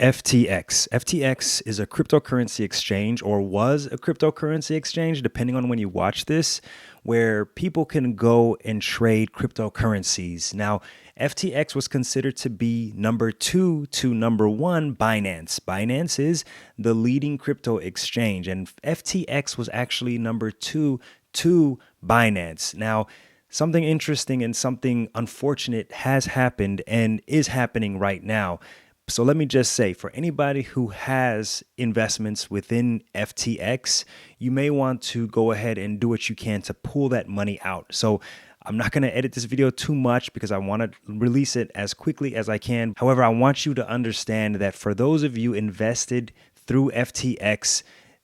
FTX. FTX is a cryptocurrency exchange, or was a cryptocurrency exchange, depending on when you watch this, where people can go and trade cryptocurrencies. Now, FTX was considered to be number two to number one Binance. Binance is the leading crypto exchange, and FTX was actually number two to Binance. Now, something interesting and something unfortunate has happened and is happening right now. So let me just say, for anybody who has investments within FTX, you may want to go ahead and do what you can to pull that money out. So I'm not going to edit this video too much because I want to release it as quickly as I can. However, I want you to understand that for those of you invested through FTX,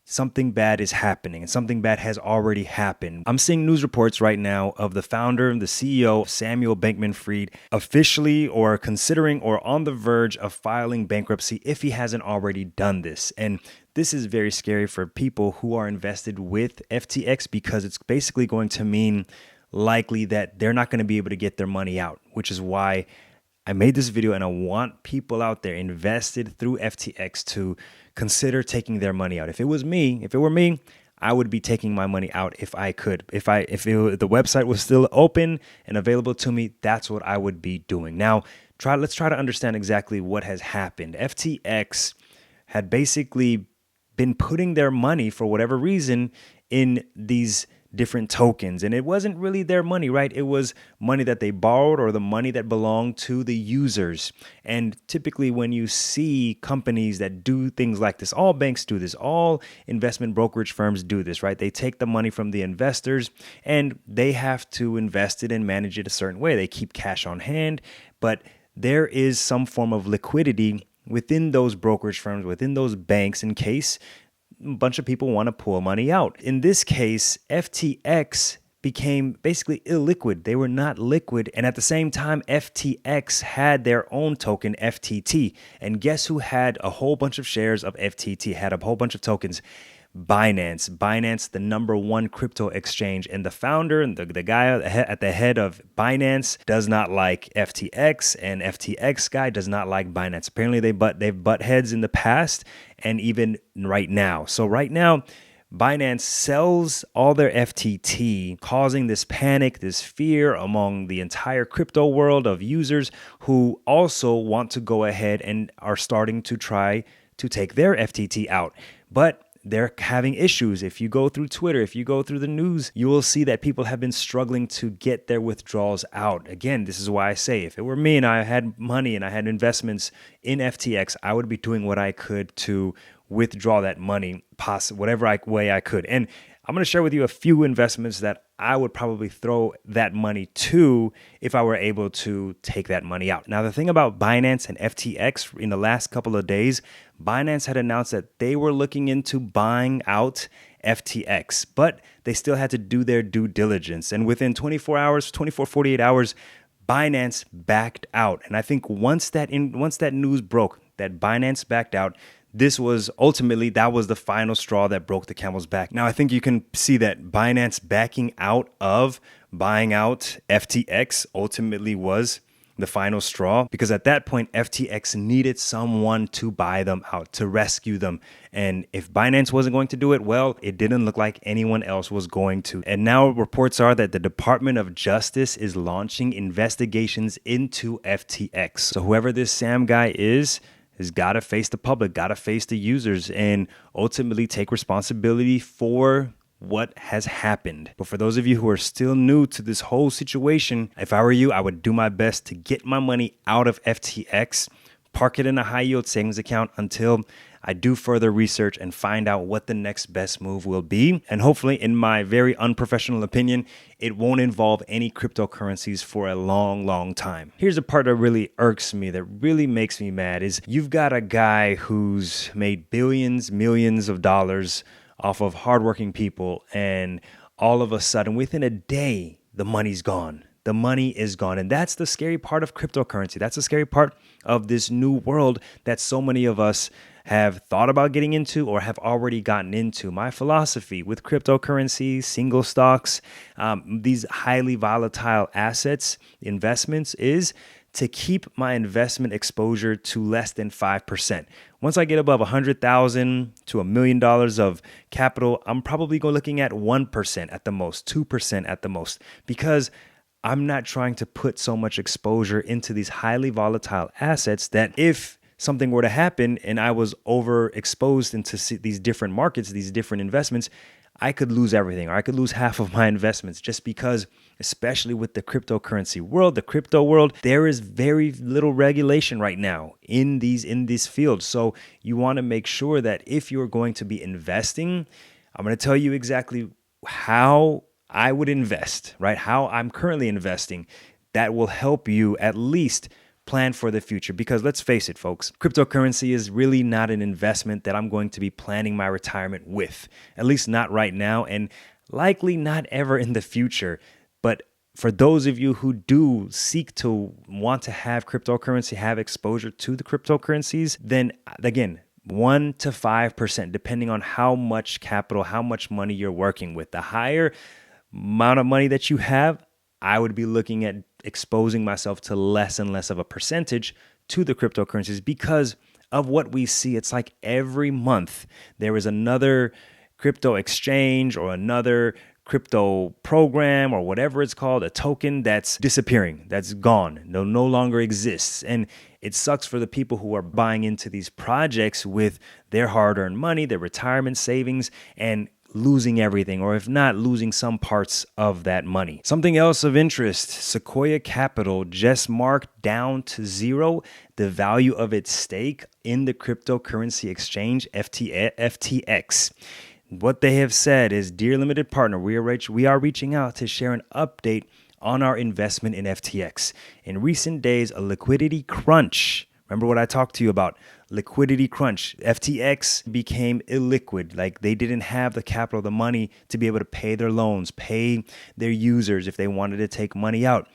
something bad is happening and something bad has already happened. I'm seeing news reports right now of the founder and the CEO, Samuel Bankman-Fried, officially or considering or on the verge of filing bankruptcy if he hasn't already done this. And this is very scary for people who are invested with FTX because it's basically going to mean likely that they're not going to be able to get their money out, which is why I made this video and I want people out there invested through FTX to consider taking their money out. If it were me, I would be taking my money out if I could. If the website was still open and available to me, that's what I would be doing. Now, let's try to understand exactly what has happened. FTX had basically been putting their money for whatever reason in these different tokens, and it wasn't really their money, right? It was money that they borrowed or the money that belonged to the users. And typically when you see companies that do things like this, all banks do this, all investment brokerage firms do this, right? They take the money from the investors and they have to invest it and manage it a certain way. They keep cash on hand, but there is some form of liquidity within those brokerage firms, within those banks, in case a bunch of people want to pull money out. In this case, FTX became basically illiquid. They were not liquid. And at the same time, FTX had their own token, FTT. And guess who had a whole bunch of shares of FTT, had a whole bunch of tokens? Binance, the number one crypto exchange. And the founder and the guy at the head of Binance does not like FTX, and FTX guy does not like Binance. Apparently they've butt heads in the past and even right now. So right now, Binance sells all their FTT, causing this panic, this fear among the entire crypto world of users who also want to go ahead and are starting to try to take their FTT out. But they're having issues. If you go through Twitter, if you go through the news, you will see that people have been struggling to get their withdrawals out. Again, this is why I say if it were me and I had money and I had investments in FTX, I would be doing what I could to withdraw that money, whatever way I could. And I'm going to share with you a few investments that I would probably throw that money to if I were able to take that money out. Now, the thing about Binance and FTX, in the last couple of days, Binance had announced that they were looking into buying out FTX, but they still had to do their due diligence. And within 48 hours, Binance backed out. And I think once that news broke that Binance backed out, that was the final straw that broke the camel's back. Now, I think you can see that Binance backing out of buying out FTX ultimately was the final straw, because at that point, FTX needed someone to buy them out, to rescue them. And if Binance wasn't going to do it, well, it didn't look like anyone else was going to. And now reports are that the Department of Justice is launching investigations into FTX. So whoever this Sam guy is has got to face the public, got to face the users, and ultimately take responsibility for what has happened. But for those of you who are still new to this whole situation, if I were you, I would do my best to get my money out of FTX, park it in a high yield savings account until I do further research and find out what the next best move will be. And hopefully, in my very unprofessional opinion, it won't involve any cryptocurrencies for a long, long time. Here's the part that really irks me, that really makes me mad, is you've got a guy who's made billions, millions of dollars off of hardworking people, and all of a sudden, within a day, the money's gone. The money is gone. And that's the scary part of cryptocurrency. That's the scary part of this new world that so many of us have thought about getting into or have already gotten into. My philosophy with cryptocurrency, single stocks, these highly volatile assets, investments, is to keep my investment exposure to less than 5%. Once I get above $100,000 to $1 million of capital, I'm probably looking at 1% at the most, 2% at the most, because I'm not trying to put so much exposure into these highly volatile assets that if something were to happen and I was overexposed into these different markets, these different investments, I could lose everything, or I could lose half of my investments, just because, especially with the cryptocurrency world, the crypto world, there is very little regulation right now in this field. So you want to make sure that if you're going to be investing, I'm going to tell you exactly how I would invest, right? How I'm currently investing. That will help you at least plan for the future, because let's face it, folks, cryptocurrency is really not an investment that I'm going to be planning my retirement with, at least not right now, and likely not ever in the future. But for those of you who do seek to want to have cryptocurrency, have exposure to the cryptocurrencies, then again, 1 to 5%, depending on how much capital, how much money you're working with. The higher amount of money that you have, I would be looking at exposing myself to less and less of a percentage to the cryptocurrencies, because of what we see. It's like every month there is another crypto exchange or another crypto program or whatever it's called, a token that's disappearing, that's gone, no longer exists. And it sucks for the people who are buying into these projects with their hard-earned money, their retirement savings, and losing everything, or if not, losing some parts of that money. Something else of interest, Sequoia Capital just marked down to zero the value of its stake in the cryptocurrency exchange FTX. What they have said is, dear limited partner, we are reaching out to share an update on our investment in FTX. In recent days, a liquidity crunch. Remember what I talked to you about? Liquidity crunch. FTX became illiquid. Like, they didn't have the capital, the money to be able to pay their loans, pay their users if they wanted to take money out.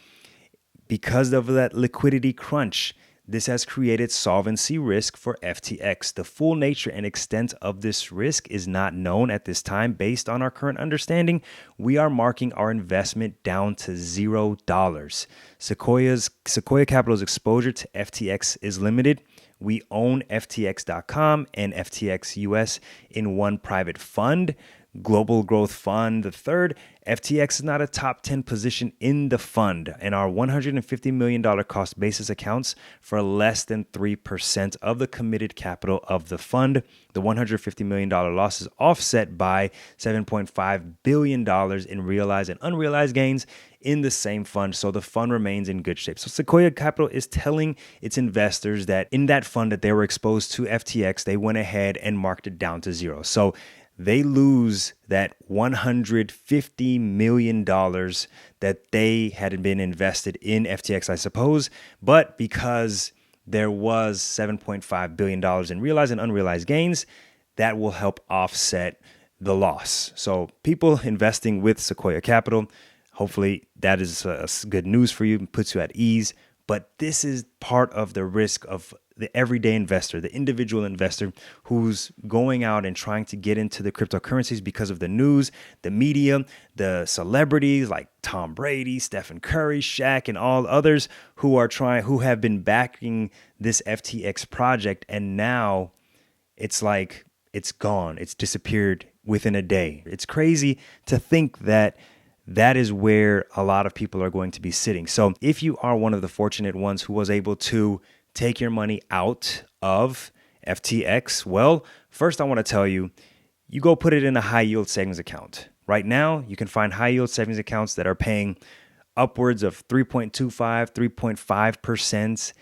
Because of that liquidity crunch, this has created solvency risk for FTX. The full nature and extent of this risk is not known at this time. Based on our current understanding, we are marking our investment down to $0. Sequoia Capital's exposure to FTX is limited. We own FTX.com and FTX US in one private fund, Global Growth Fund the third. FTX is not a top 10 position in the fund, and our $150 million cost basis accounts for less than 3% of the committed capital of the fund. The $150 million loss is offset by $7.5 billion in realized and unrealized gains in the same fund, so the fund remains in good shape. So Sequoia Capital is telling its investors that in that fund that they were exposed to FTX, they went ahead and marked it down to zero. So they lose that $150 million that they had been invested in FTX, I suppose. But because there was $7.5 billion in realized and unrealized gains, that will help offset the loss. So people investing with Sequoia Capital, hopefully that is good news for you, puts you at ease. But this is part of the risk of the everyday investor, the individual investor who's going out and trying to get into the cryptocurrencies because of the news, the media, the celebrities like Tom Brady, Stephen Curry, Shaq, and all others who have been backing this FTX project. And now it's like it's gone. It's disappeared within a day. It's crazy to think that that is where a lot of people are going to be sitting. So if you are one of the fortunate ones who was able to take your money out of FTX, well, first I want to tell you, you go put it in a high yield savings account. Right now, you can find high yield savings accounts that are paying upwards of 3.25, 3.5%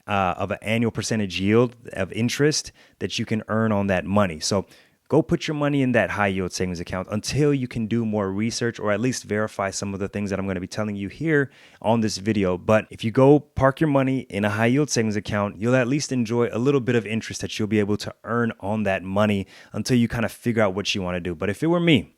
of an annual percentage yield of interest that you can earn on that money. So go put your money in that high yield savings account until you can do more research or at least verify some of the things that I'm going to be telling you here on this video. But if you go park your money in a high yield savings account, you'll at least enjoy a little bit of interest that you'll be able to earn on that money until you kind of figure out what you want to do. But if it were me,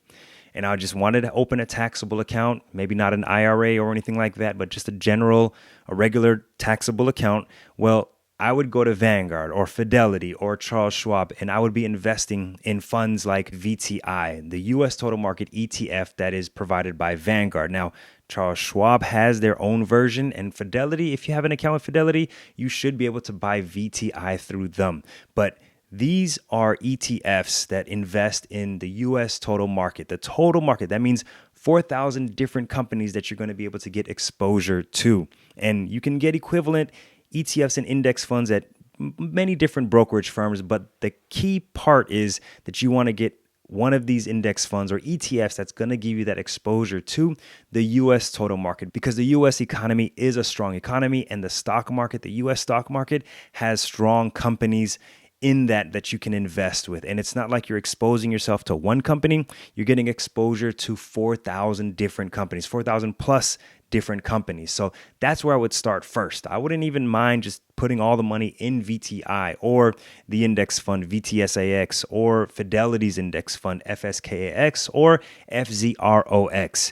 and I just wanted to open a taxable account, maybe not an IRA or anything like that, but just a regular taxable account, well, I would go to Vanguard or Fidelity or Charles Schwab, and I would be investing in funds like VTI, the US Total Market ETF that is provided by Vanguard. Now, Charles Schwab has their own version, and Fidelity, if you have an account with Fidelity, you should be able to buy VTI through them. But these are ETFs that invest in the US total market. The total market, that means 4,000 different companies that you're going to be able to get exposure to. And you can get equivalent ETFs and index funds at many different brokerage firms, but the key part is that you want to get one of these index funds or ETFs that's going to give you that exposure to the US total market, because the US economy is a strong economy, and the stock market, the US stock market, has strong companies in that you can invest with. And it's not like you're exposing yourself to one company, you're getting exposure to 4,000 different companies, 4,000 plus different companies. So that's where I would start first. I wouldn't even mind just putting all the money in VTI or the index fund VTSAX or Fidelity's index fund FSKAX or FZROX.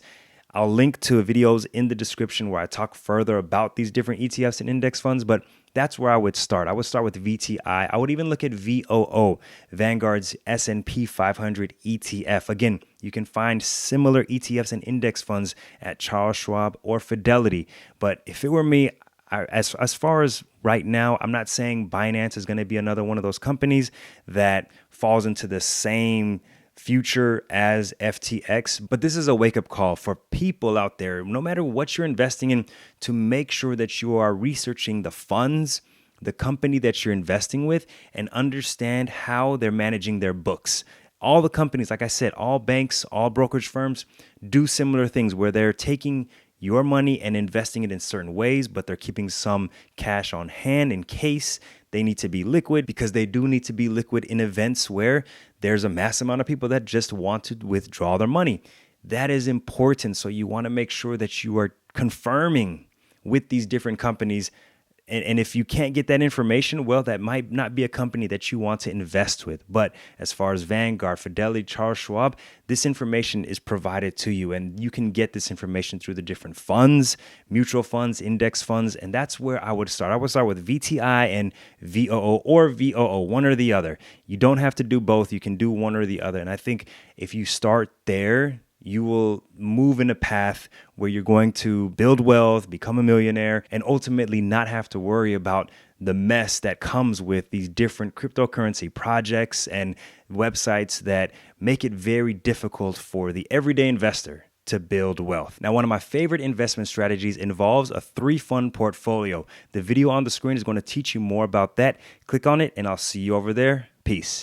I'll link to videos in the description where I talk further about these different ETFs and index funds, but that's where I would start. I would start with VTI. I would even look at VOO, Vanguard's S&P 500 ETF. Again, you can find similar ETFs and index funds at Charles Schwab or Fidelity. But if it were me, as far as right now, I'm not saying Binance is going to be another one of those companies that falls into the same future as FTX, but this is a wake-up call for people out there, no matter what you're investing in, to make sure that you are researching the funds, the company that you're investing with, and understand how they're managing their books. All the companies, like I said, all banks, all brokerage firms do similar things where they're taking your money and investing it in certain ways, but they're keeping some cash on hand in case they need to be liquid, because they do need to be liquid in events where there's a mass amount of people that just want to withdraw their money. That is important. So you want to make sure that you are confirming with these different companies. And if you can't get that information, well, that might not be a company that you want to invest with. But as far as Vanguard, Fidelity, Charles Schwab, this information is provided to you, and you can get this information through the different funds, mutual funds, index funds, and that's where I would start. I would start with VTI and VOO or VOO, one or the other. You don't have to do both. You can do one or the other. And I think if you start there, you will move in a path where you're going to build wealth, become a millionaire, and ultimately not have to worry about the mess that comes with these different cryptocurrency projects and websites that make it very difficult for the everyday investor to build wealth. Now, one of my favorite investment strategies involves a 3-fund portfolio. The video on the screen is going to teach you more about that. Click on it, and I'll see you over there. Peace.